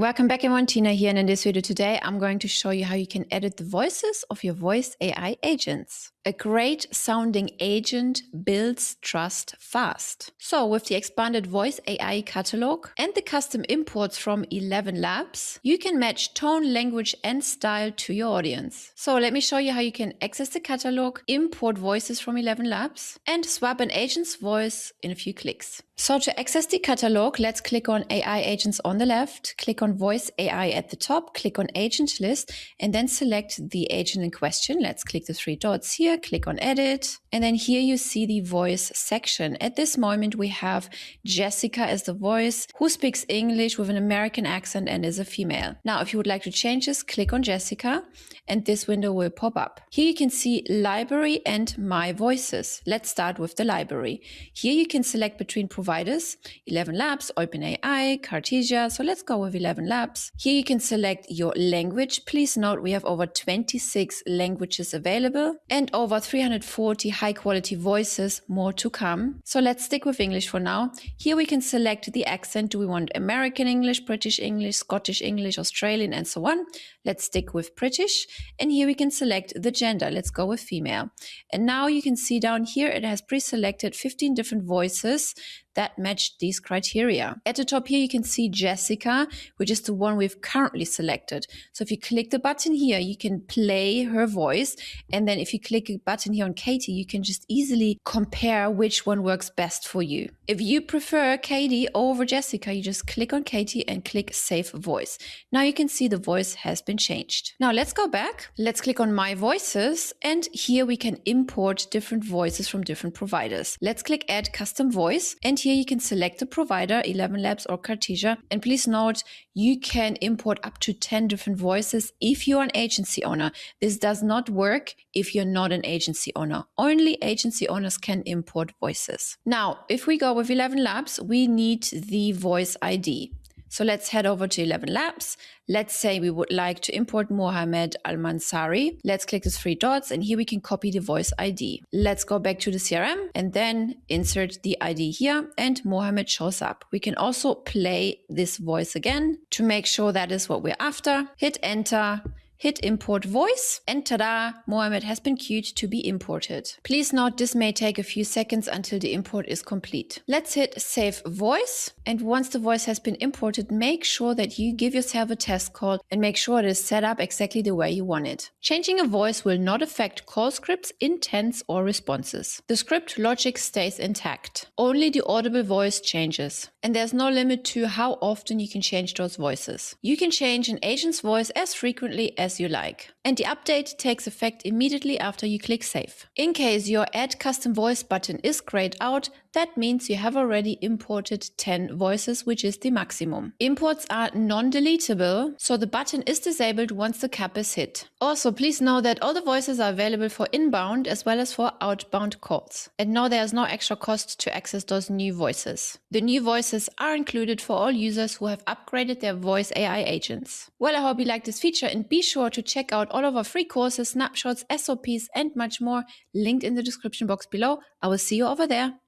Welcome back everyone, Tina here, and in this video today I'm going to show you how you can edit the voices of your voice AI agents. A great sounding agent builds trust fast. So with the expanded voice AI catalog and the custom imports from 11 Labs, you can match tone, language and style to your audience. So let me show you how you can access the catalog, import voices from 11 Labs and swap an agent's voice in a few clicks. So to access the catalog, let's click on AI agents on the left, click on voice AI at the top, click on agent list and then select the agent in question. Let's click the three dots here. Click on edit, and then here you see the voice section. At this moment we have Jessica as the voice who speaks English with an American accent and is a female. Now if you would like to change this, click on Jessica and this window will pop up. Here you can see library and my voices. Let's start with the library. Here you can select between providers, 11 Labs, OpenAI, Cartesia. So let's go with 11 Labs. Here you can select your language. Please note we have over 26 languages available and over 340 high quality voices, more to come. So let's stick with English for now. Here we can select the accent. Do we want American English, British English, Scottish English, Australian, and so on. Let's stick with British. And here we can select the gender. Let's go with female. And now you can see down here, it has pre-selected 15 different voices that match these criteria. At the top here, you can see Jessica, which is the one we've currently selected. So if you click the button here, you can play her voice. And then if you click a button here on Katie, you can just easily compare which one works best for you. If you prefer Katie over Jessica, you just click on Katie and click Save Voice. Now you can see the voice has been changed. Now let's go back. Let's click on My Voices. And here we can import different voices from different providers. Let's click Add Custom Voice. And here you can select the provider, 11 Labs or Cartesia. And please note, you can import up to 10 different voices if you're an agency owner. This does not work if you're not an agency owner. Only agency owners can import voices. Now, if we go with 11 Labs, we need the voice ID. So let's head over to 11 Labs. Let's say we would like to import Mohammed Al-Mansari. Let's click the three dots and here we can copy the voice ID. Let's go back to the CRM and then insert the ID here and Mohammed shows up. We can also play this voice again to make sure that is what we're after. Hit enter. Hit import voice and tada, Mohammed has been queued to be imported. Please note this may take a few seconds until the import is complete. Let's hit save voice, and once the voice has been imported, make sure that you give yourself a test call and make sure it is set up exactly the way you want it. Changing a voice will not affect call scripts, intents or responses. The script logic stays intact. Only the audible voice changes. And there's no limit to how often you can change those voices. You can change an agent's voice as frequently as you like. And the update takes effect immediately after you click save. In case your add custom voice button is grayed out, that means you have already imported 10 voices, which is the maximum. Imports are non-deletable, so the button is disabled once the cap is hit. Also, please know that all the voices are available for inbound as well as for outbound calls. And no, there's no extra cost to access those new voices. The new voices are included for all users who have upgraded their voice AI agents. Well, I hope you liked this feature and be sure to check out all of our free courses, snapshots, SOPs and much more linked in the description box below. I will see you over there.